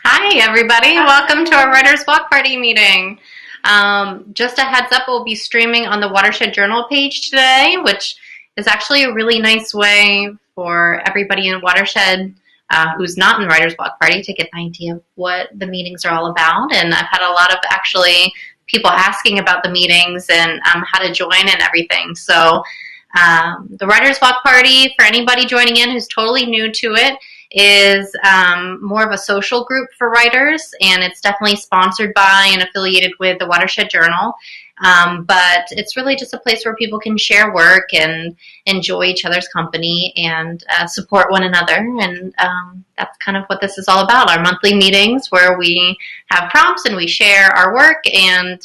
Hi, everybody. Welcome to our Writers Block Party meeting. Just a heads up, we'll be streaming on the Watershed Journal page today, which is actually a really nice way for everybody in Watershed who's not in Writers Block Party to get an idea of what the meetings are all about. And I've had a lot of actually people asking about the meetings and how to join and everything. So the Writers Block Party, for anybody joining in who's totally new to it, is more of a social group for writers, and it's definitely sponsored by and affiliated with the Watershed Journal. But it's really just a place where people can share work and enjoy each other's company and support one another. And that's kind of what this is all about, our monthly meetings where we have prompts and we share our work and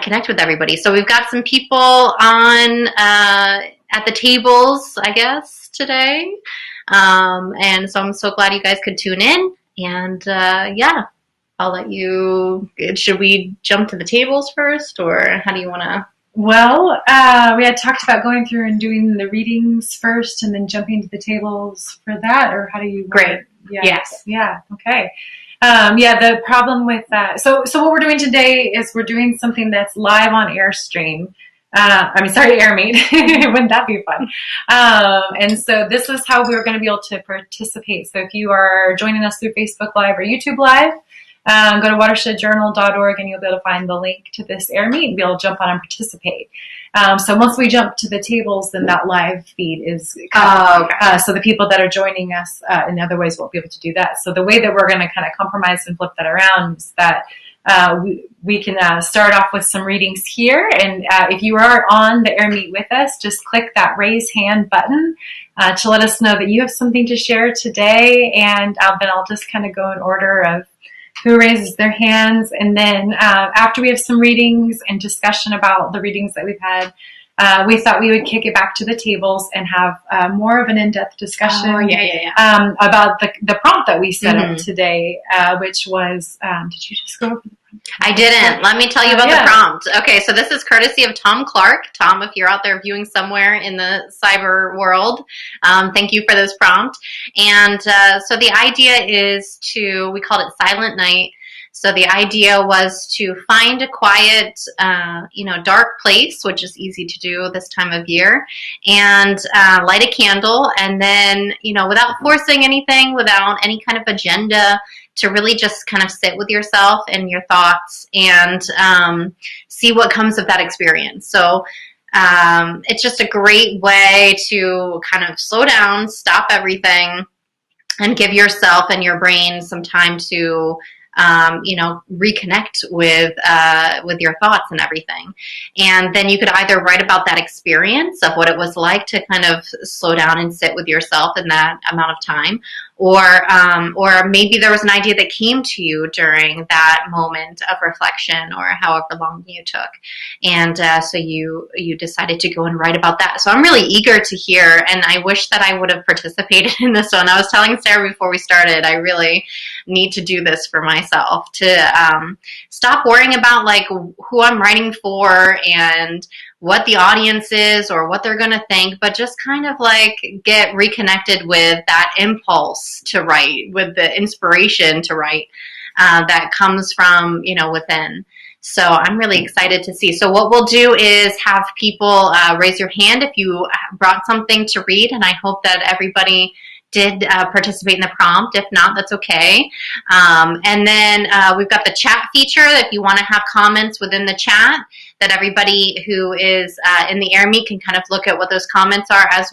connect with everybody. So we've got some people on at the tables, I guess, today. And so I'm so glad you guys could tune in. And I'll let you. Should we jump to the tables first, or how do you want to? Well, we had talked about going through and doing the readings first and then jumping to the tables for that, or how do you? Great. Yeah. Yes. Yeah. Okay. The problem with that. So what we're doing today is we're doing something that's live on Airstream. Airmeet. Wouldn't that be fun? And so this is how we're going to be able to participate. So if you are joining us through Facebook Live or YouTube Live, go to watershedjournal.org and you'll be able to find the link to this Airmeet and be able to jump on and participate. So once we jump to the tables, then that live feed is okay. So the people that are joining us in other ways won't be able to do that. So the way that we're going to kind of compromise and flip that around is that we can start off with some readings here. And if you are on the Airmeet with us, just click that raise hand button to let us know that you have something to share today. And then I'll just kind of go in order of who raises their hands. And then after we have some readings and discussion about the readings that we've had, we thought we would kick it back to the tables and have more of an in-depth discussion about the prompt that we set up today, which was, did you just go over the prompt? I didn't. Let me tell you about the prompt. Okay, so this is courtesy of Tom Clark. Tom, if you're out there viewing somewhere in the cyber world, thank you for this prompt. And so the idea is we called it Silent Night. So the idea was to find a quiet, dark place, which is easy to do this time of year, and light a candle, and then, without forcing anything, without any kind of agenda, to really just kind of sit with yourself and your thoughts and see what comes of that experience. So it's just a great way to kind of slow down, stop everything, and give yourself and your brain some time to reconnect with your thoughts and everything. And then you could either write about that experience of what it was like to kind of slow down and sit with yourself in that amount of time, or maybe there was an idea that came to you during that moment of reflection or however long you took. And so you decided to go and write about that. So I'm really eager to hear, and I wish that I would have participated in this one. I was telling Sarah before we started, I really need to do this for myself, to stop worrying about like who I'm writing for and what the audience is or what they're going to think, but just kind of like get reconnected with that impulse to write, with the inspiration to write that comes from, within. So I'm really excited to see. So what we'll do is have people raise your hand if you brought something to read, and I hope that everybody did participate in the prompt. If not, that's okay. And then we've got the chat feature if you want to have comments within the chat, that everybody who is in the Airmeet can kind of look at what those comments are as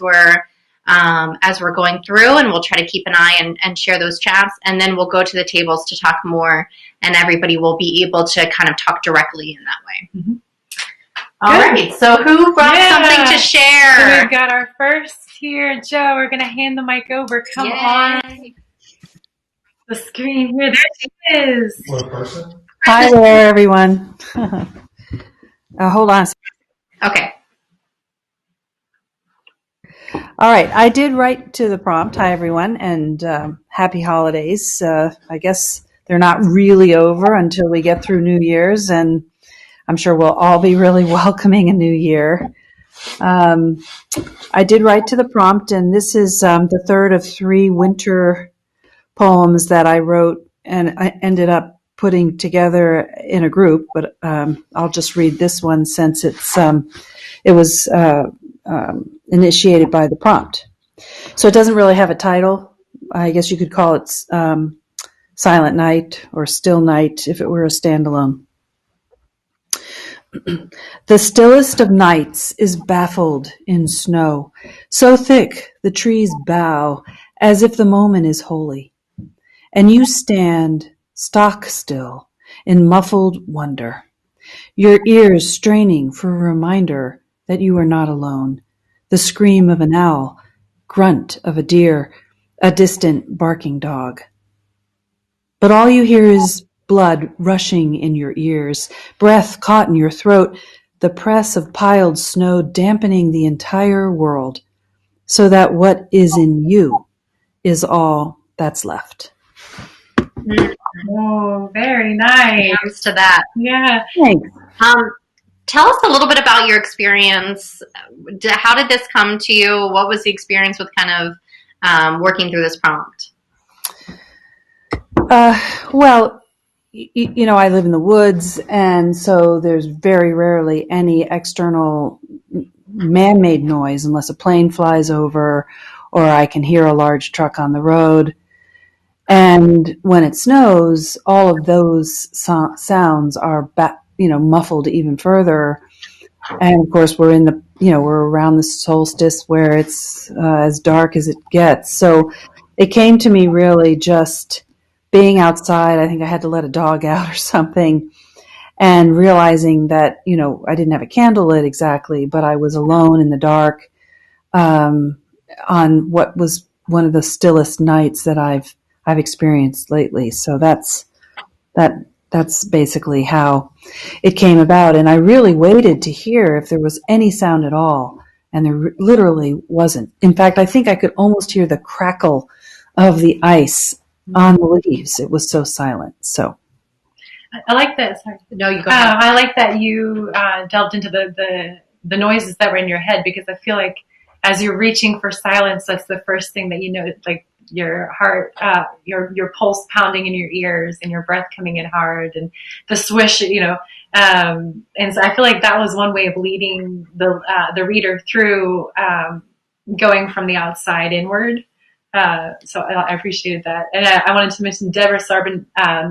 we're going through, and we'll try to keep an eye and share those chats. And then we'll go to the tables to talk more, and everybody will be able to kind of talk directly in that way. Mm-hmm. All right. So who brought something to share? So we've got our first here, Joe. We're going to hand the mic over. Come on. The screen here. There she is. One person. Hi there, everyone. Hold on. Okay. All right. I did write to the prompt. Hi, everyone, and happy holidays. I guess they're not really over until we get through New Year's, and I'm sure we'll all be really welcoming a new year. I did write to the prompt, and this is the third of 3 winter poems that I wrote, and I ended up putting together in a group. But I'll just read this one since it was initiated by the prompt. So it doesn't really have a title. I guess you could call it Silent Night or Still Night if it were a standalone. The stillest of nights is baffled in snow, so thick the trees bow as if the moment is holy, and you stand stock still in muffled wonder, your ears straining for a reminder that you are not alone. The scream of an owl, grunt of a deer, a distant barking dog. But all you hear is blood rushing in your ears, breath caught in your throat, the press of piled snow dampening the entire world, so that what is in you is all that's left. Oh, very nice. Comes to that. Yeah. Thanks. Tell us a little bit about your experience. How did this come to you? What was the experience with kind of working through this prompt? Well, you know, I live in the woods, and so there's very rarely any external man-made noise unless a plane flies over or I can hear a large truck on the road. And when it snows, all of those sounds are muffled even further. And of course, we're around the solstice where it's as dark as it gets. So it came to me really just being outside. I think I had to let a dog out or something, and realizing that, I didn't have a candle lit exactly, but I was alone in the dark on what was one of the stillest nights that I've experienced lately. So that's basically how it came about. And I really waited to hear if there was any sound at all, and there literally wasn't. In fact, I think I could almost hear the crackle of the ice on the leaves. It was so silent. So I like this. No, you go ahead. I like that you delved into the noises that were in your head, because I feel like as you're reaching for silence, that's the first thing that you know, like your heart, your pulse pounding in your ears, and your breath coming in hard, and the swish, and so I feel like that was one way of leading the reader through going from the outside inward. So I appreciated that. And I wanted to mention Deborah Sarbin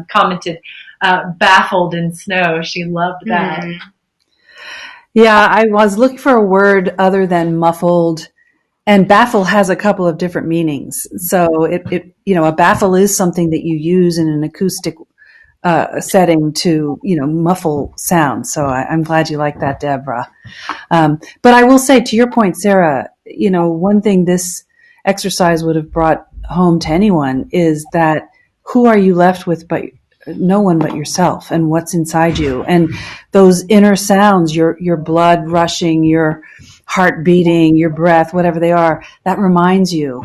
commented, baffled in snow. She loved that. Mm. yeah, I was looking for a word other than muffled, and baffle has a couple of different meanings. So a baffle is something that you use in an acoustic setting to, muffle sound. So I'm glad you like that, Deborah. But I will say, to your point, Sarah, one thing this exercise would have brought home to anyone is that who are you left with but no one but yourself, and what's inside you, and those inner sounds, your blood rushing, your heart beating, your breath, whatever they are, that reminds you,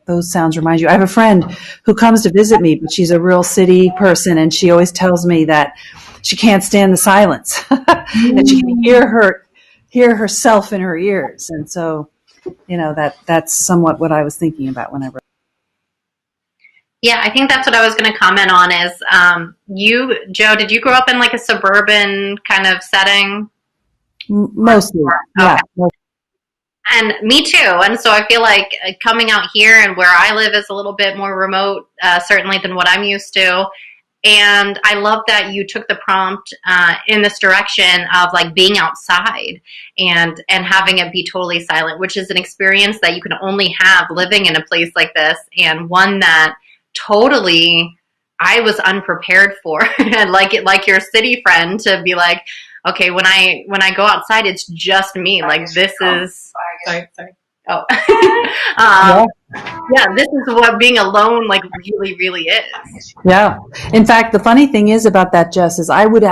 those sounds remind you. I have a friend who comes to visit me, but she's a real city person, and she always tells me that she can't stand the silence and she can hear herself in her ears. And so that's somewhat what I was thinking about when I wrote. Yeah, I think that's what I was going to comment on is Joe, did you grow up in like a suburban kind of setting? Mostly, Okay. yeah. And me too. And so I feel like coming out here and where I live is a little bit more remote, certainly than what I'm used to. And I love that you took the prompt in this direction of like being outside and having it be totally silent, which is an experience that you can only have living in a place like this, and one that totally I was unprepared for. And like your city friend to be like, okay, when I go outside, it's just me. Like this is Sorry. oh yeah, this is what being alone like really, really is. Yeah. In fact, the funny thing is about that, Jess, is I would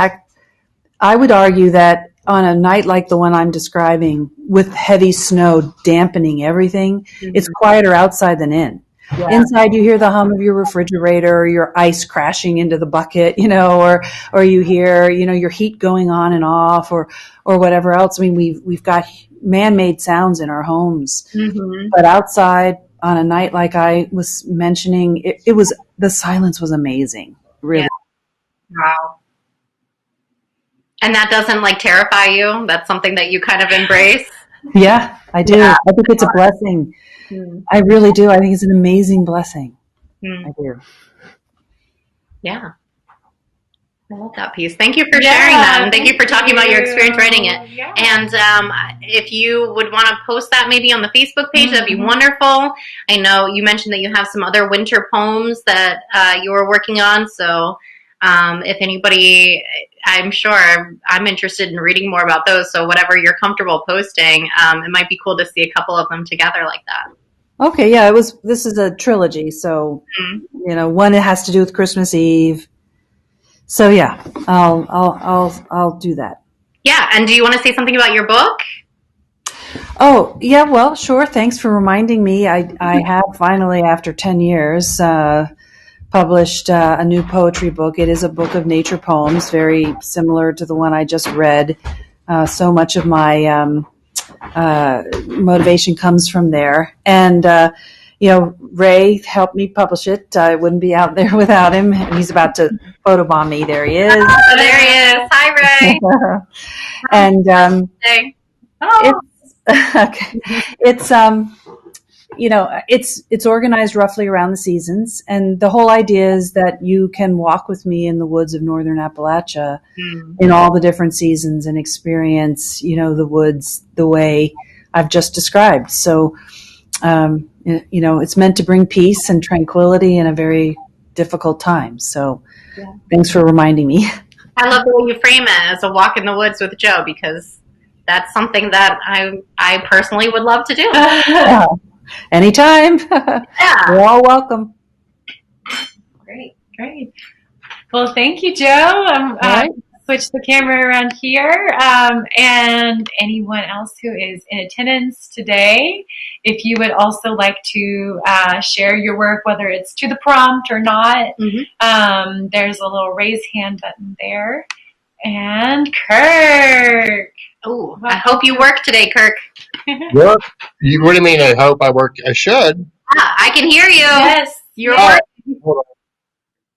argue that on a night like the one I'm describing, with heavy snow dampening everything, it's quieter outside than in. Yeah. Inside, you hear the hum of your refrigerator, or your ice crashing into the bucket, or you hear, your heat going on and off, or whatever else. I mean, we've got man-made sounds in our homes. Mm-hmm. But outside on a night like I was mentioning, it was, the silence was amazing. Really. Wow. And that doesn't like terrify you? That's something that you kind of embrace? Yeah, I do. Yeah. I think it's a blessing. Mm. I really do. I think it's an amazing blessing. Mm. I do. Yeah. I love that piece. Thank you for sharing that, and thank you for talking about your experience writing it. Yeah. And if you would want to post that maybe on the Facebook page, that'd be Mhm. wonderful. I know you mentioned that you have some other winter poems that you were working on, so if anybody, I'm sure I'm interested in reading more about those, so whatever you're comfortable posting, it might be cool to see a couple of them together like that. Okay, yeah, this is a trilogy, so, Mm-hmm. one it has to do with Christmas Eve. So yeah, I'll do that. Yeah, and do you want to say something about your book? Oh, yeah, well, sure. Thanks for reminding me. I have finally, after 10 years, published a new poetry book. It is a book of nature poems, very similar to the one I just read. So much of my motivation comes from there. And, Ray helped me publish it. I wouldn't be out there without him. He's about to photobomb me. There he is. Oh, there he is. Hi, Ray. And Hey. Oh, okay. It's organized roughly around the seasons, and the whole idea is that you can walk with me in the woods of northern Appalachia in all the different seasons and experience, the woods the way I've just described. So, it's meant to bring peace and tranquility in a very difficult time. So, Thanks for reminding me. I love the way you frame it as a walk in the woods with Joe, because that's something that I personally would love to do. Yeah. Anytime. Yeah. You're all welcome. great. Well, thank you, Joe. All right. Switch the camera around here. And anyone else who is in attendance today, if you would also like to share your work, whether it's to the prompt or not, there's a little raise hand button there. And Kirk. Oh, I hope you work today, Kirk. Work? What do you mean? I hope I work. I should. I can hear you. Yes. You're Oh, working. hold on.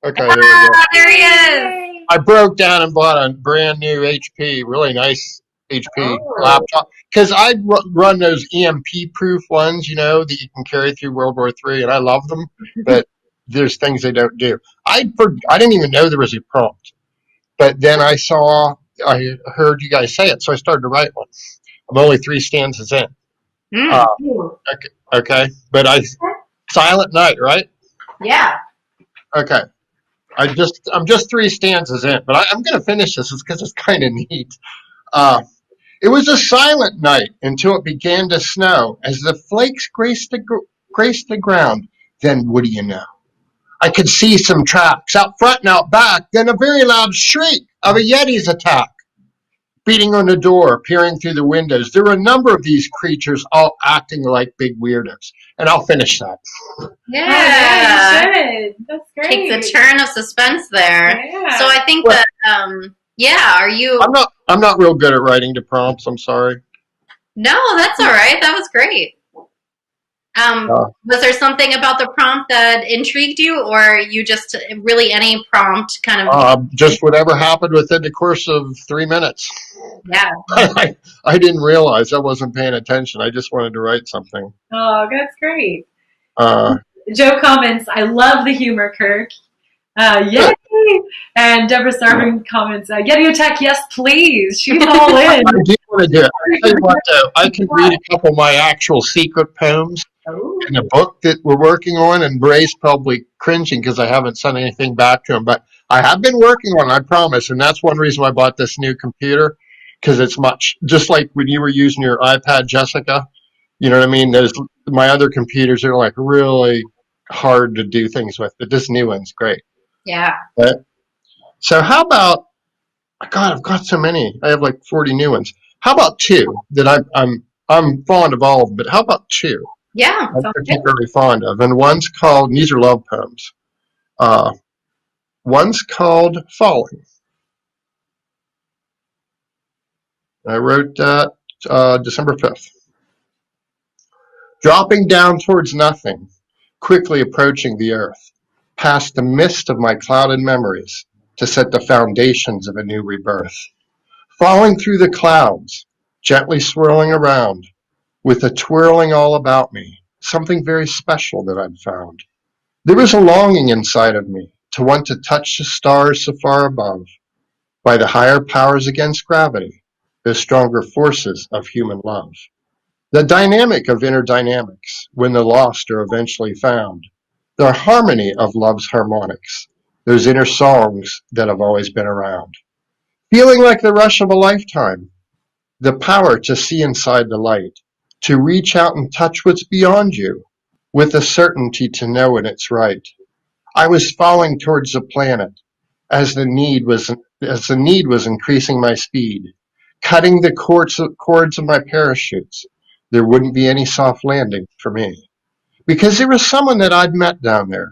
Okay, there we go. There he is. I broke down and bought a brand new HP, really nice HP Oh. laptop, because I run those EMP-proof ones, that you can carry through World War III, and I love them, but there's things they don't do. I didn't even know there was a prompt, but then I heard you guys say it, so I started to write one. I'm only 3 stanzas in. Okay, but Silent Night, right? Yeah. Okay. I'm just 3 stanzas in, but I'm going to finish this because it's kind of neat. It was a silent night until it began to snow. As the flakes graced the ground, then what do you know? I could see some tracks out front and out back, then a very loud shriek of a Yeti's attack. Beating on the door, peering through the windows. There were a number of these creatures all acting like big weirdos. And I'll finish that. Yeah. You should. That's great. Takes a turn of suspense there. Yeah. So I think that, are you? I'm not real good at writing to prompts. I'm sorry. No, that's all right. That was great. Was there something about the prompt that intrigued you, or you just really any prompt kind of? Just whatever happened within the course of 3 minutes. Yeah. I didn't realize I wasn't paying attention. I just wanted to write something. Oh, that's great. Uh, Joe comments, I love the humor, Kirk. Yay! And Deborah Sarvin comments, Yeti attack, yes, please. She's all in. I do want to do it. I tell you what, though, I can read a couple of my actual secret poems in a book that we're working on, and Ray's probably cringing because I haven't sent anything back to him, but I have been working on it, I promise, and that's one reason why I bought this new computer, because it's much, just like when you were using your iPad, Jessica, you know what I mean? My other computers are like really hard to do things with, but this new one's great. Yeah. So how about, God, I've got so many. I have like 40 new ones. How about 2 that I'm fond of all of them, but how about 2? Yeah. I'm particularly fond of. And one's called, and these are love poems. One's called Falling. I wrote that December 5th. Dropping down towards nothing, quickly approaching the earth, past the mist of my clouded memories to set the foundations of a new rebirth. Falling through the clouds, gently swirling around, with a twirling all about me, something very special that I'd found. There was a longing inside of me to want to touch the stars so far above, by the higher powers against gravity, the stronger forces of human love. The dynamic of inner dynamics, when the lost are eventually found, the harmony of love's harmonics, those inner songs that have always been around. Feeling like the rush of a lifetime, the power to see inside the light, to reach out and touch what's beyond you, with the certainty to know when it's right. I was falling towards the planet as the need was increasing my speed, cutting the cords of my parachutes. There wouldn't be any soft landing for me. Because there was someone that I'd met down there,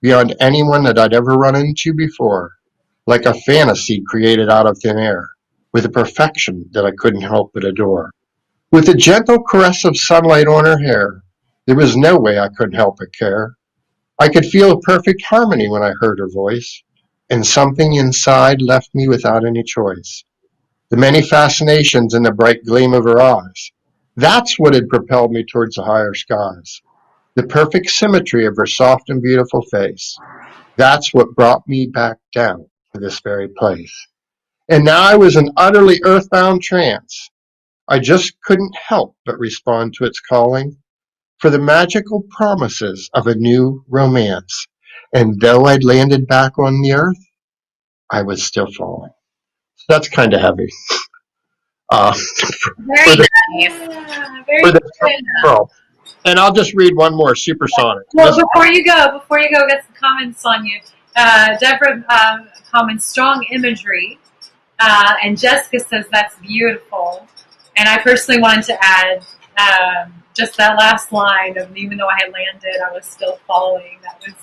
beyond anyone that I'd ever run into before, like a fantasy created out of thin air, with a perfection that I couldn't help but adore. With a gentle caress of sunlight on her hair, there was no way I couldn't help but care. I could feel a perfect harmony when I heard her voice, and something inside left me without any choice. The many fascinations in the bright gleam of her eyes, that's what had propelled me towards the higher skies. The perfect symmetry of her soft and beautiful face, that's what brought me back down to this very place. And now I was in utterly earthbound trance. I just couldn't help but respond to its calling for the magical promises of a new romance. And though I'd landed back on the earth, I was still falling. So that's kind of heavy. Very For the, nice. Yeah, for very the good. girl. And I'll just read one more, Supersonic. Well, before you go, get some comments on you. Deborah comments strong imagery, and Jessica says that's beautiful. And I personally wanted to add just that last line of even though I had landed, I was still following. That was.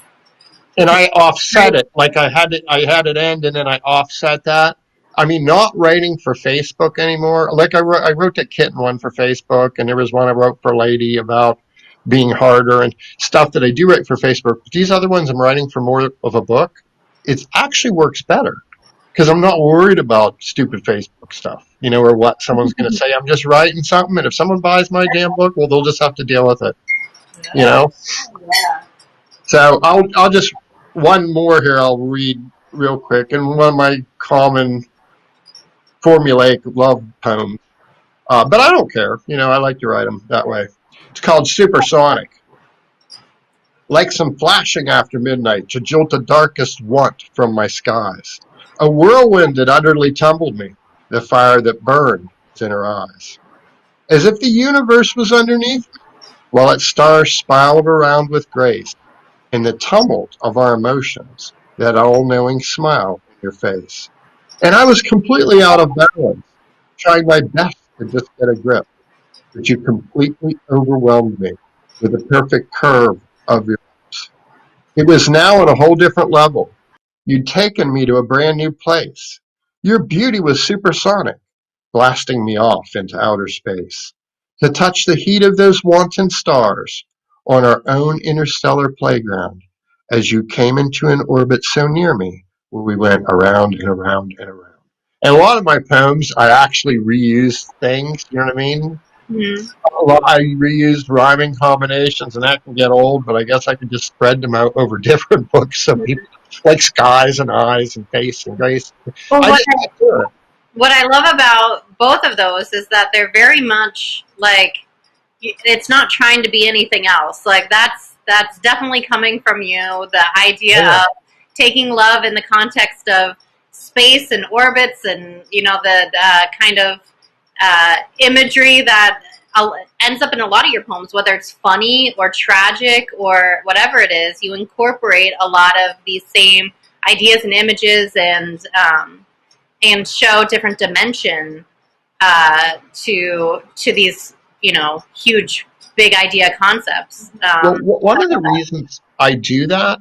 And I offset it, like I had it end, and then I offset that. I mean, not writing for Facebook anymore. Like I wrote that kitten one for Facebook, and there was one I wrote for Lady about being harder and stuff that I do write for Facebook. But these other ones I'm writing for more of a book. It actually works better because I'm not worried about stupid Facebook stuff, or what someone's going to say. I'm just writing something, and if someone buys my damn book, well, they'll just have to deal with it, Yeah. So I'll just one more here. I'll read real quick, and one of my common formulaic love poems. But I don't care. I like to write them that way. It's called Supersonic. Like some flashing after midnight to jolt the darkest want from my skies. A whirlwind that utterly tumbled me, the fire that burned in her eyes. As if the universe was underneath me, while its stars spiraled around with grace. In the tumult of our emotions, that all-knowing smile on your face. And I was completely out of balance, trying my best to just get a grip, but you completely overwhelmed me with the perfect curve of your lips. It was now on a whole different level. You'd taken me to a brand new place. Your beauty was supersonic, blasting me off into outer space, to touch the heat of those wanton stars on our own interstellar playground, as you came into an orbit so near me, where we went around and around and around. And a lot of my poems, I actually reuse things, you know what I mean? I reused rhyming combinations, and that can get old, but I guess I could just spread them out over different books, so people, like skies and eyes and face and grace. Well, I just can't do it. what I love about both of those is that they're very much like it's not trying to be anything else. Like that's definitely coming from you. The idea of taking love in the context of space and orbits, and the kind of imagery that ends up in a lot of your poems, whether it's funny or tragic or whatever it is. You incorporate a lot of these same ideas and images, and show different dimension to these huge big idea concepts. Well, one of the reasons I do that,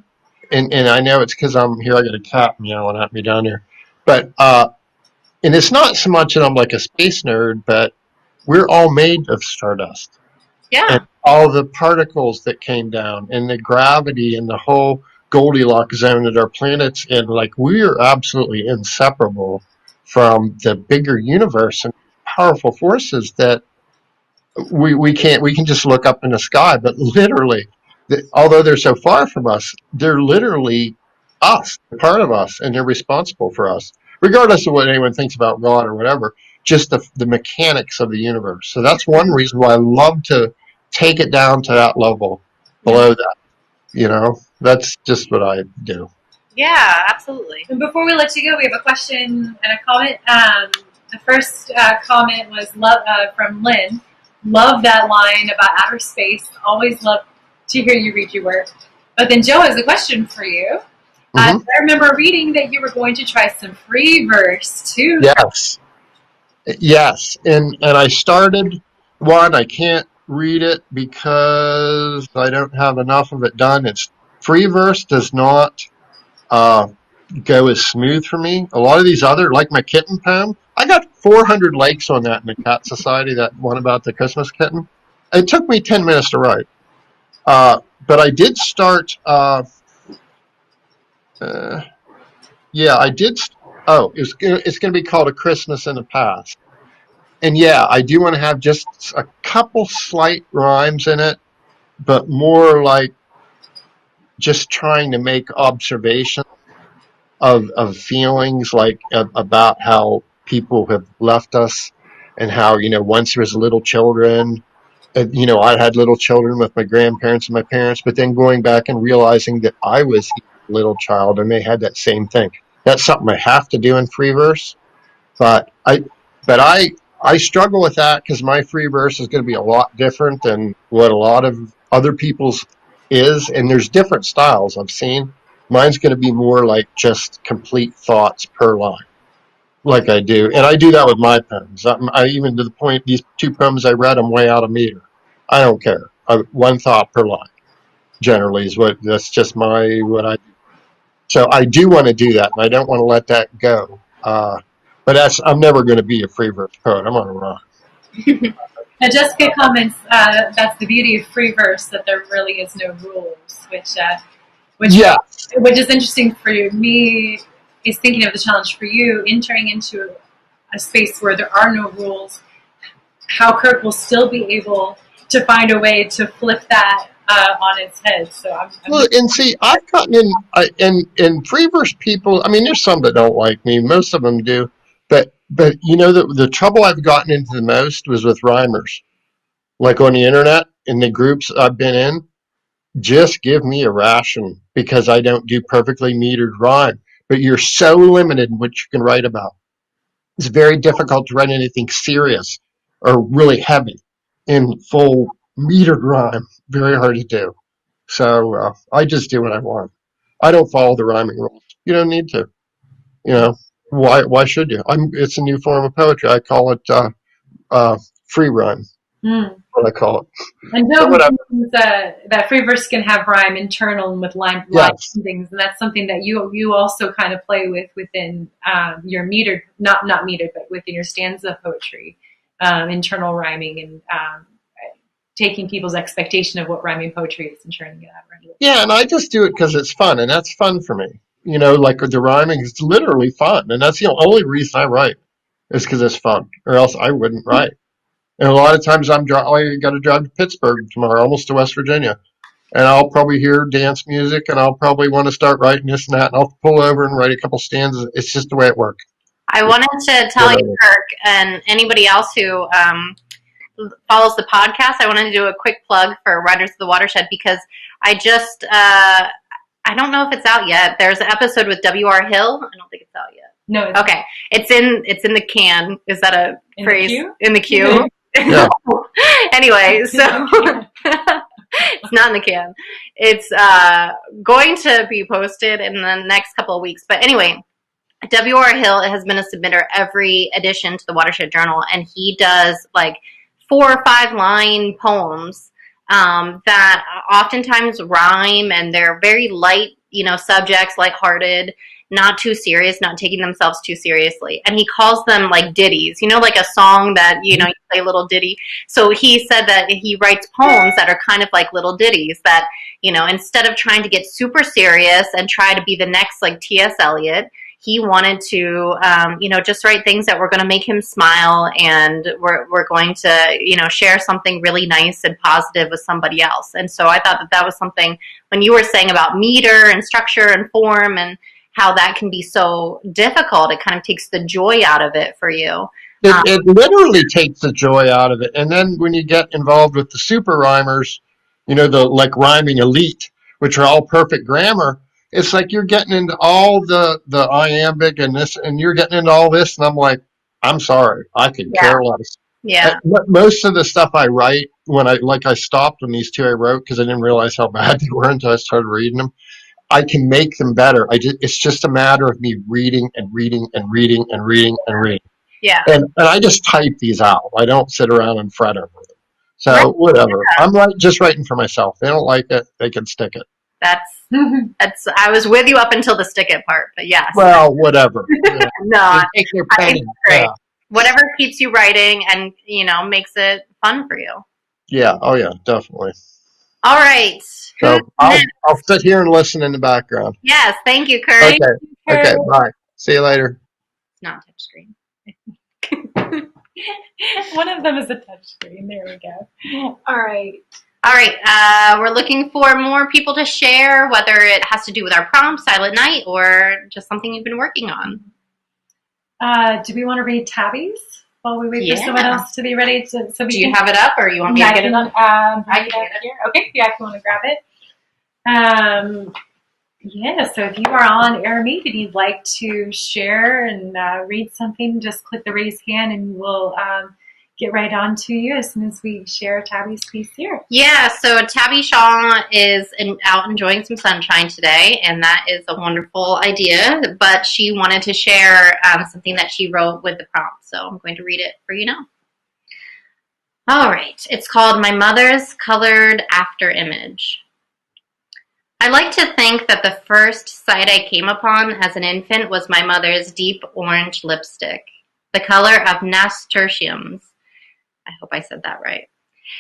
and I know it's because I'm here, I got a cat meowing at me down here, but and it's not so much that I'm like a space nerd, but we're all made of stardust. Yeah. And all the particles that came down and the gravity and the whole Goldilocks zone that our planet's in, like we are absolutely inseparable from the bigger universe and powerful forces that we can't, we can just look up in the sky, but literally, although they're so far from us, they're literally us, part of us, and they're responsible for us, regardless of what anyone thinks about God or whatever, just the mechanics of the universe. So that's one reason why I love to take it down to that level below that. That's just what I do. Yeah, absolutely. And before we let you go, we have a question and a comment. The first comment was from Lynn. Love that line about outer space. Always love to hear you read your work. But then Joe has a question for you. I remember reading that you were going to try some free verse too. Yes. And I started one. I can't read it because I don't have enough of it done. It's free verse does not go as smooth for me. A lot of these other, like my kitten poem, I got 400 likes on that in the Cat Society, that one about the Christmas kitten. It took me 10 minutes to write. But I did start, I did, it's going to be called A Christmas in the Past. And yeah, I do want to have just a couple slight rhymes in it, but more like just trying to make observations of feelings, like about how people have left us, and how, once there was little children, I had little children with my grandparents and my parents, but then going back and realizing that I was a little child and they had that same thing. That's something I have to do in free verse, but I struggle with that because my free verse is going to be a lot different than what a lot of other people's is, and there's different styles I've seen. Mine's going to be more like just complete thoughts per line, like I do, and I do that with my poems. I even, to the point, these 2 poems I read, I'm way out of meter. I don't care. One thought per line generally is that's just what I do. So I do want to do that, and I don't want to let that go. But I'm never going to be a free verse poet. I'm on a run. Now, Jessica comments that's the beauty of free verse, that there really is no rules, which is interesting for me. Is thinking of the challenge for you entering into a space where there are no rules. How Kirk will still be able to find a way to flip that on its head. So well, and see, I've gotten in free verse people. I mean, there's some that don't like me. Most of them do. But the trouble I've gotten into the most was with rhymers, like on the internet, in the groups I've been in. Just give me a ration because I don't do perfectly metered rhyme. But you're so limited in what you can write about. It's very difficult to write anything serious or really heavy in full metered rhyme. Very hard to do. So I just do what I want. I don't follow the rhyming rules. You don't need to. Why should you? It's a new form of poetry. I call it free rhyme. What I call it. And Joe mentions that free verse can have rhyme internal and with line and things, and that's something that you also kind of play with within your metered, not metered, but within your stanza poetry, internal rhyming and taking people's expectation of what rhyming poetry is and turning it out. Yeah, and I just do it because it's fun, and that's fun for me. Like the rhyming is literally fun, and that's the only reason I write, is because it's fun, or else I wouldn't write. And a lot of times I got to drive to Pittsburgh tomorrow, almost to West Virginia, and I'll probably hear dance music, and I'll probably want to start writing this and that, and I'll pull over and write a couple stanzas. It's just the way it works. I wanted to tell you, Kirk, and anybody else who follows the podcast, I wanted to do a quick plug for Writers of the Watershed, because I just, I don't know if it's out yet. There's an episode with W.R. Hill. I don't think it's out yet. No. Okay. It's in the can. Is that a phrase? In the queue? Yeah. Anyway, so it's not in the can. It's going to be posted in the next couple of weeks. But anyway, W.R. Hill has been a submitter every edition to the Watershed Journal, and he does like 4 or 5 line poems that oftentimes rhyme, and they're very light, subjects, lighthearted. not too serious, not taking themselves too seriously. And he calls them like ditties, like a song that, you play a little ditty. So he said that he writes poems that are kind of like little ditties that, instead of trying to get super serious and try to be the next like T.S. Eliot, he wanted to, just write things that were going to make him smile, and we're going to, share something really nice and positive with somebody else. And so I thought that was something, when you were saying about meter and structure and form and how that can be so difficult, it kind of takes the joy out of it for you. It literally takes the joy out of it. And then when you get involved with the super rhymers, the like rhyming elite, which are all perfect grammar, it's like you're getting into all the iambic and this, and you're getting into all this, and I'm like, I'm sorry, I could care less. Yeah. Most of the stuff I write, I stopped when these two I wrote because I didn't realize how bad they were until I started reading them. I can make them better. It's just a matter of me reading and reading and reading and reading and reading. Yeah. And I just type these out. I don't sit around and fret over them. So Right. whatever. I'm just writing for myself. They don't like it, they can stick it. That's I was with you up until the stick it part, but yes. Well, whatever. No, They take their I think penny. it's great. Whatever keeps you writing and, makes it fun for you. Yeah. Oh yeah, definitely. All right. So Who's I'll next? sit here and listen in the background. Yes, thank you, Kurt. Okay. Okay. Bye. See you later. It's not touchscreen. One of them is a touchscreen. There we go. All right. All right. We're looking for more people to share, whether it has to do with our prompt, Silent Night, or just something you've been working on. Do we want to read Tabby's while we wait for someone Yeah. else to be ready? Do you have it up, or you want me to get it up? I I can can get it here. Okay, yeah, if you want to grab it. Yeah, so if you are on AirMeet and you'd like to share and read something, just click the raise hand and we'll get right on to you as soon as we share Tabby's piece here. Yeah, so Tabby Shaw is out enjoying some sunshine today, and that is a wonderful idea, but she wanted to share something that she wrote with the prompt, so I'm going to read it for you now. All right, it's called My Mother's Colored After Image. I like to think that the first sight I came upon as an infant was my mother's deep orange lipstick, the color of nasturtiums. I hope I said that right.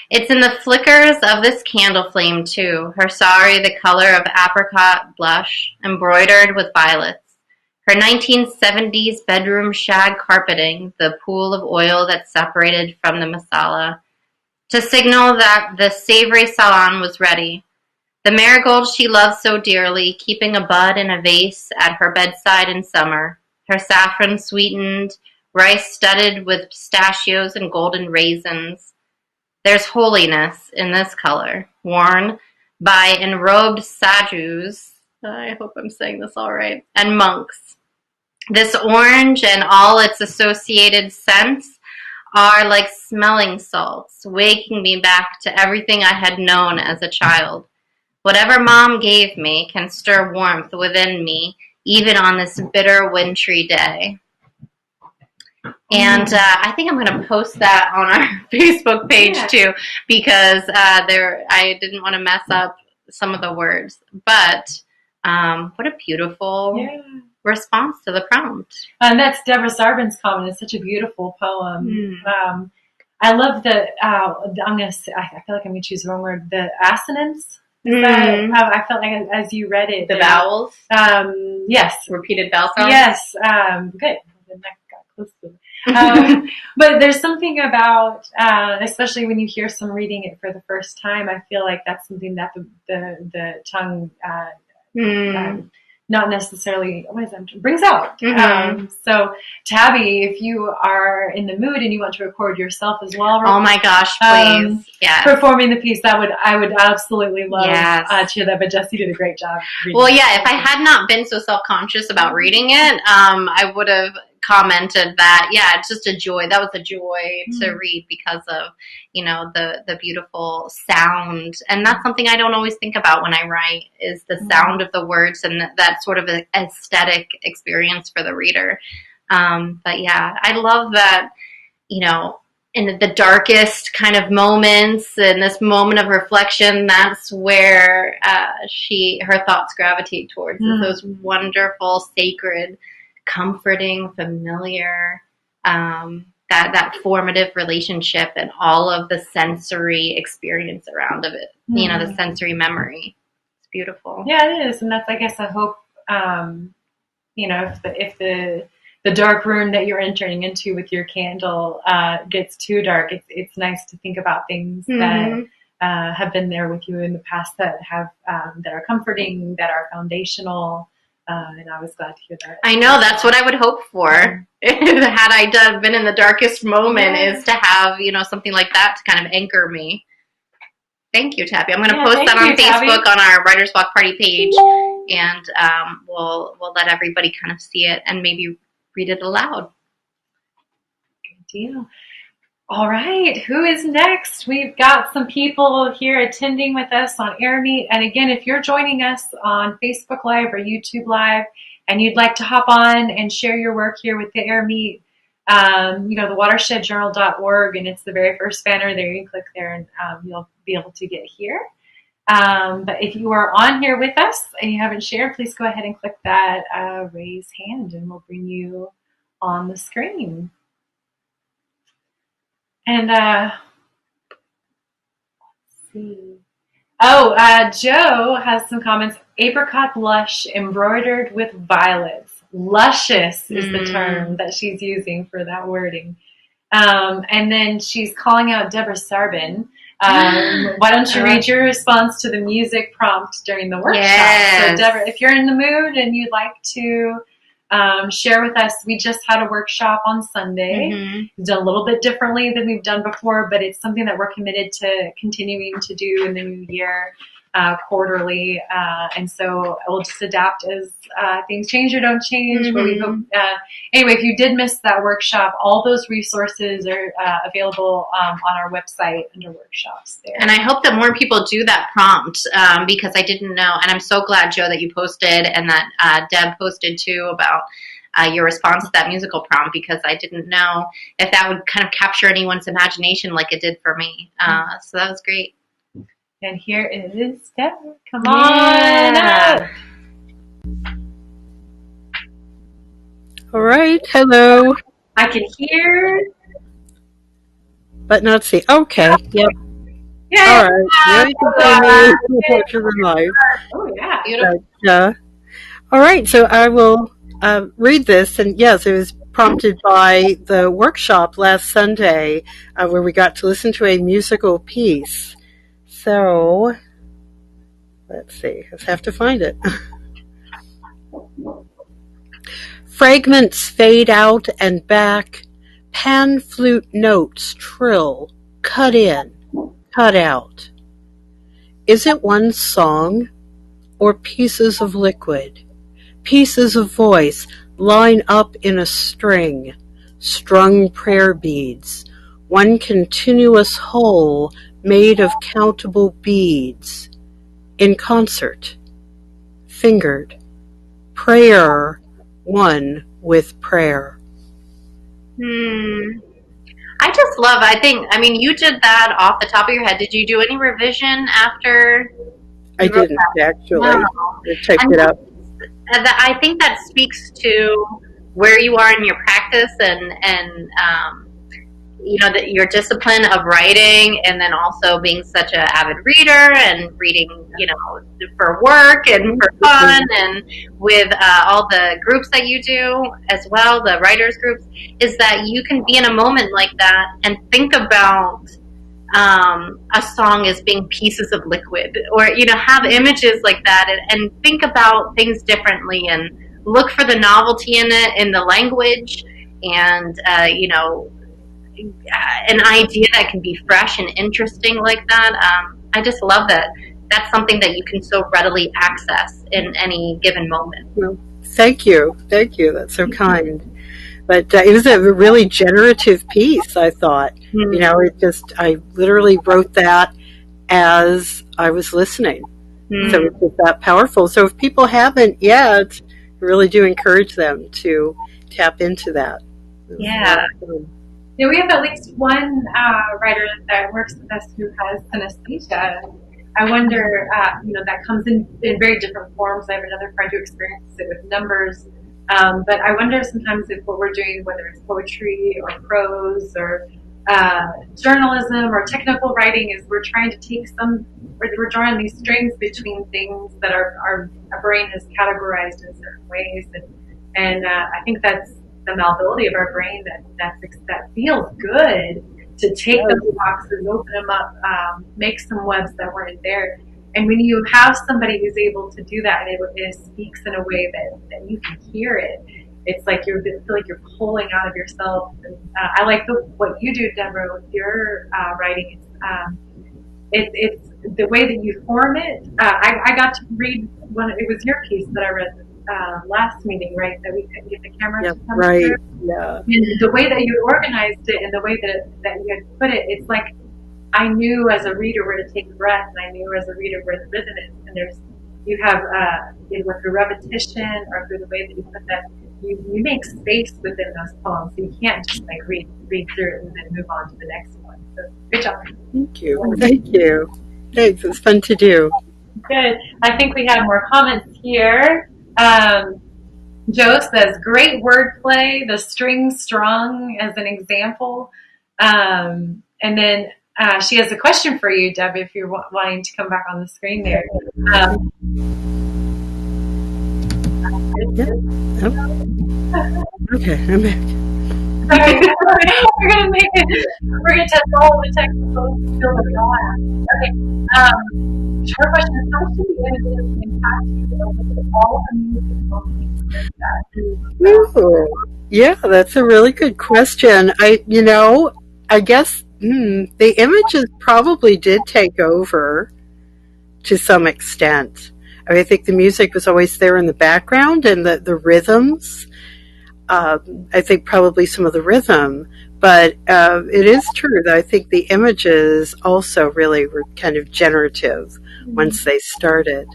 It's in the flickers of this candle flame, too. Her sari, the color of apricot blush, embroidered with violets. Her 1970s bedroom shag carpeting, the pool of oil that separated from the masala, to signal that the savory salon was ready. The marigold she loved so dearly, keeping a bud in a vase at her bedside in summer. Her saffron-sweetened, rice-studded with pistachios and golden raisins. There's holiness in this color, worn by enrobed sadhus, I hope I'm saying this all right, and monks. This orange and all its associated scents are like smelling salts, waking me back to everything I had known as a child. Whatever Mom gave me can stir warmth within me, even on this bitter, wintry day. And I think I'm going to post that on our Facebook page too, because I didn't want to mess up some of the words. But what a beautiful response to the prompt. And that's Deborah Sarbin's comment. It's such a beautiful poem. I love the. I'm gonna say. I feel like I'm gonna choose the wrong word. The assonance. I felt like as you read it, the vowels. Yes, repeated vowel sounds. Yes, good. The neck got close to it. But there's something about, especially when you hear some reading it for the first time, I feel like that's something that the tongue not necessarily brings out. So Tabby, if you are in the mood and you want to record yourself as well, oh my gosh, please, performing the piece, I would absolutely love to hear that. But Jesse did a great job. Well, yeah, if I had not been so self-conscious about reading it, I would have commented that it's just a joy. That was a joy to read because of the beautiful sound, and that's something I don't always think about when I write, is the sound of the words and that sort of aesthetic experience for the reader. But yeah, I love that in the darkest kind of moments, in this moment of reflection, that's where her thoughts gravitate towards those wonderful, sacred, comforting, familiar, that formative relationship and all of the sensory experience around of it. The sensory memory. It's beautiful. Yeah, it is, and that's, I guess, I hope. If the dark room that you're entering into with your candle gets too dark, it's nice to think about things that have been there with you in the past that are comforting, that are foundational. And I was glad to hear that. I know, that's what I would hope for. Had I been in the darkest moment, is to have something like that to kind of anchor me. Thank you, Tabby. I'm going to post that on Facebook on our Writers Block Party page, and we'll let everybody kind of see it and maybe read it aloud. Good deal. All right, who is next? We've got some people here attending with us on AirMeet. And again, if you're joining us on Facebook Live or YouTube Live and you'd like to hop on and share your work here with the AirMeet, the watershedjournal.org, and it's the very first banner there. You can click there and you'll be able to get here. But if you are on here with us and you haven't shared, please go ahead and click that raise hand and we'll bring you on the screen. And let's see. Joe has some comments. Apricot blush embroidered with violets. Luscious is the term that she's using for that wording. And then she's calling out Deborah Sarbin. Why don't you read your response to the music prompt during the workshop? Yes. So Deborah, if you're in the mood and you'd like to share with us, we just had a workshop on Sunday. We've done a little bit differently than we've done before, but it's something that we're committed to continuing to do in the new year, quarterly. And so we'll just adapt as things change or don't change. But we hope, anyway, if you did miss that workshop, all those resources are available on our website under workshops there. And I hope that more people do that prompt because I didn't know. And I'm so glad, Joe, that you posted and that Deb posted too about your response to that musical prompt, because I didn't know if that would kind of capture anyone's imagination like it did for me. So that was great. And here is Deborah. Come on up. All right. Hello. I can hear. But not see. Okay. Yep. Yeah. All right. Now you can see me watching the live. Oh, yeah. Beautiful. But, all right. So I will read this. And yes, it was prompted by the workshop last Sunday where we got to listen to a musical piece. So, let's see. I have to find it. Fragments fade out and back. Pan flute notes trill. Cut in, cut out. Is it one song or pieces of liquid? Pieces of voice line up in a string. Strung prayer beads. One continuous whole made of countable beads, in concert, fingered, prayer one with prayer. I just love, you did that off the top of your head. Did you do any revision after? I didn't, actually. No. I checked it out. I think that speaks to where you are in your practice and that your discipline of writing, and then also being such an avid reader and reading, for work and for fun, and with all the groups that you do as well, the writers groups, is that you can be in a moment like that and think about a song as being pieces of liquid, or have images like that, and think about things differently and look for the novelty in it, in the language, and an idea that can be fresh and interesting like that. I just love that. That's something that you can so readily access in any given moment. Well, thank you. That's so kind. But it was a really generative piece, I thought. I literally wrote that as I was listening. So it was that powerful. So if people haven't yet, I really do encourage them to tap into that. Yeah. Yeah, we have at least one writer that works with us who has synesthesia. I wonder, that comes in very different forms. I have another friend who experiences it with numbers. But I wonder sometimes if what we're doing, whether it's poetry or prose or journalism or technical writing, is we're trying to take we're drawing these strings between things that our brain has categorized in certain ways. And I think that's the malleability of our brain that feels good to take those boxes, open them up, make some webs that weren't there. And when you have somebody who's able to do that, and it speaks in a way that you can hear it, it's like you feel like you're pulling out of yourself. And, I like what you do, Deborah, with your writing. It's the way that you form it. I got to read it was your piece that I read last meeting, right? That we couldn't get the camera to come through. Yeah. And the way that you organized it and the way that you had put it, it's like I knew as a reader where to take a breath, and I knew as a reader where the rhythm is. And you have either through repetition or through the way that you put that, you make space within those poems. So you can't just like read through it and then move on to the next one. So good job. Thank you. Thank you. Thanks. It's fun to do. Good. I think we have more comments here. Joe says, great wordplay, the string strung as an example. And then she has a question for you, Deb, if you're wanting to come back on the screen there. Okay, I'm back. We're gonna test all the technical skills that we all have. Okay. Her question is, how much do the images impact you with all the music? Ooh, yeah, that's a really good question. I guess the images probably did take over to some extent. I think the music was always there in the background, and the rhythms. I think probably some of the rhythm, but it is true that I think the images also really were kind of generative once they started.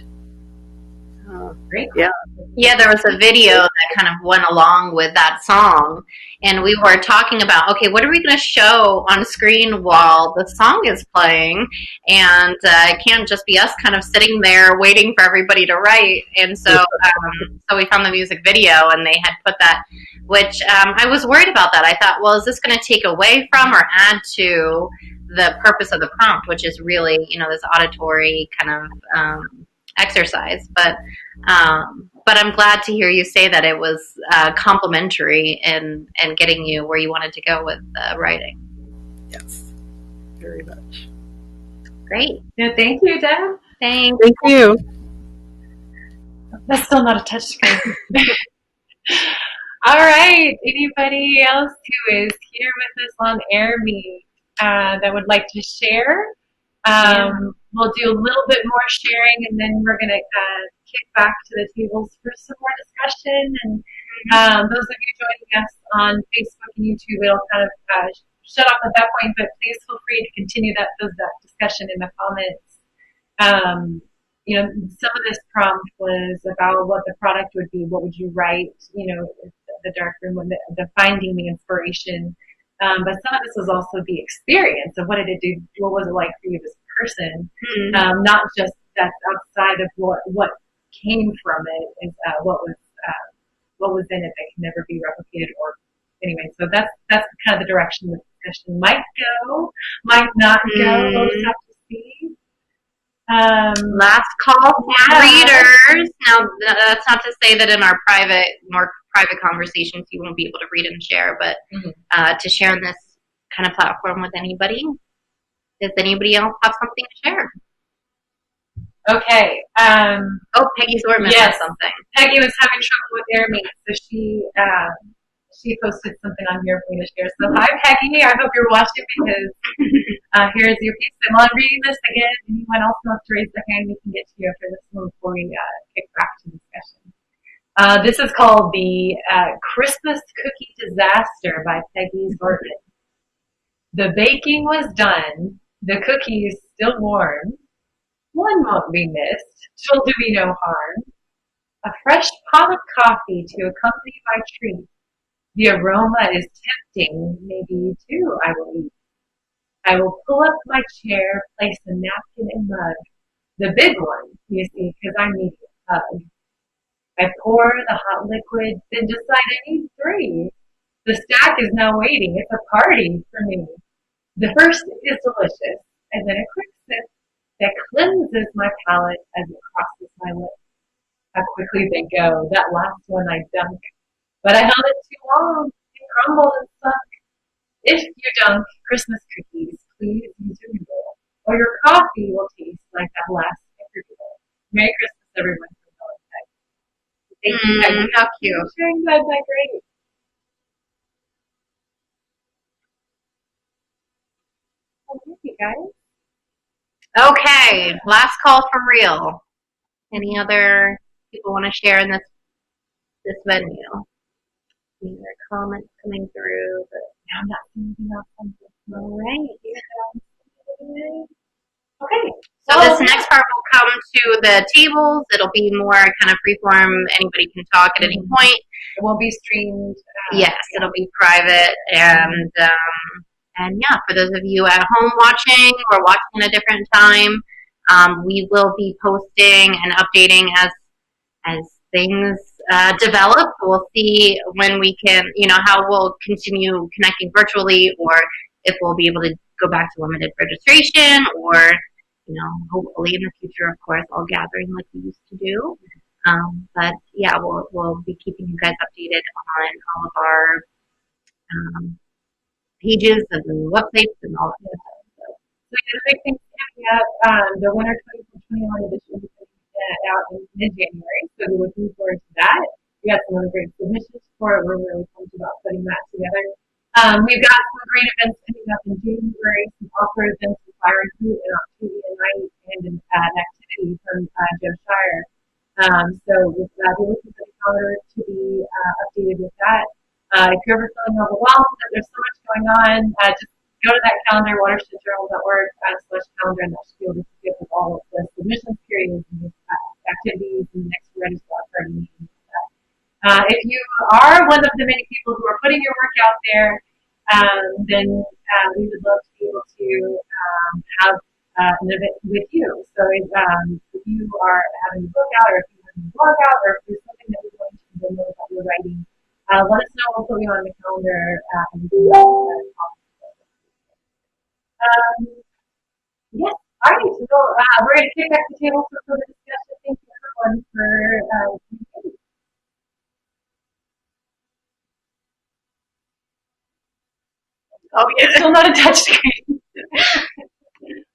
Great. Yeah. Yeah, there was a video that kind of went along with that song, and we were talking about, okay, what are we going to show on screen while the song is playing? And it can't just be us kind of sitting there waiting for everybody to write. And so we found the music video, and they had put that, which I was worried about that. I thought, well, is this going to take away from or add to the purpose of the prompt, which is really, this auditory kind of exercise? But I'm glad to hear you say that it was complimentary in getting you where you wanted to go with writing. Yes, very much. Great. Yeah, thank you, Deb. Thanks. Thank you. That's still not a touch screen. All right. Anybody else who is here with us on AirMeet that would like to share? We'll do a little bit more sharing, and then we're going to kick back to the tables for some more discussion. And those of you joining us on Facebook and YouTube, it'll kind of shut off at that point, but please feel free to continue that discussion in the comments. Some of this prompt was about what the product would be. What would you write? The dark room, the finding the inspiration. But some of this was also the experience of what did it do? What was it like for you as a person? Not just that's outside of what came from it, is what was in it that can never be replicated. Or anyway, so that's kind of the direction the discussion might go, might not go. We'll just have to see. Last call for readers. Now, that's not to say that in our more private conversations you won't be able to read and share, but to share in this kind of platform with anybody. Does anybody else have something to share? Okay. Peggy Zorman has something. Peggy was having trouble with AirMeet, so she posted something on here for me to share. So hi, Peggy. I hope you're watching, because here's your piece. And while I'm reading this again, anyone else wants to raise their hand, we can get to you after this one before we kick back to discussion. This is called The Christmas Cookie Disaster by Peggy Zorman. The baking was done, the cookies still warm. One won't be missed, 'twill do me no harm. A fresh pot of coffee to accompany my treat. The aroma is tempting. Maybe too I will eat. I will pull up my chair, place a napkin and mug. The big one, you see, because I need a hug. I pour the hot liquid, then decide I need 3. The stack is now waiting. It's a party for me. The first is delicious, and then a quick sip that cleanses my palate as it crosses my lips. How quickly they go. That last one I dunk. But I held it too long. It crumbled and sunk. If you dunk Christmas cookies, please use your noodle, or your coffee will taste like that last snickerdoodle. Merry Christmas, everyone. From Valentine's. Thank you guys. How cute. For sharing that. That's great. Well, thank you guys. Okay, last call for real. Any other people want to share in this venue? Any other comments coming through? But I'm not seeing anything else. all right. Okay. So this next part will come to the tables. It'll be more kind of freeform. Anybody can talk at any point. It won't be streamed. Yes, it'll be private. And yeah, for those of you at home watching or watching at a different time, we will be posting and updating as things develop. We'll see when we can, how we'll continue connecting virtually, or if we'll be able to go back to limited registration, or hopefully in the future, of course, all gathering like we used to do. But yeah, we'll be keeping you guys updated on all of our pages and websites and all that stuff. So the big thing coming up, the winter 2021 edition is out in mid-January, so we're looking forward to that. We got some really great submissions for it. We're really pumped about putting that together. We've got some great events coming up in January, some author events with Fire and Food and Octavia Night, and an activity from Joe Shire. So we'll be looking for the calendar to be updated with that. If you're ever feeling overwhelmed that there's so much going on, just go to that calendar, watershedjournal.org/calendar, and that should be able to give us all of the submissions periods and activities and the next register for meetings. If you are one of the many people who are putting your work out there, then we would love to be able to have an event with you. So if you are having a book out, or if you have a blog out, or if there's something that we're going to demo that you're writing, let us know. We'll put you on the calendar. Yes, all right. So we're going to kick back the table for further discussion. Thank you, everyone, for Oh, yeah. still not a touch screen.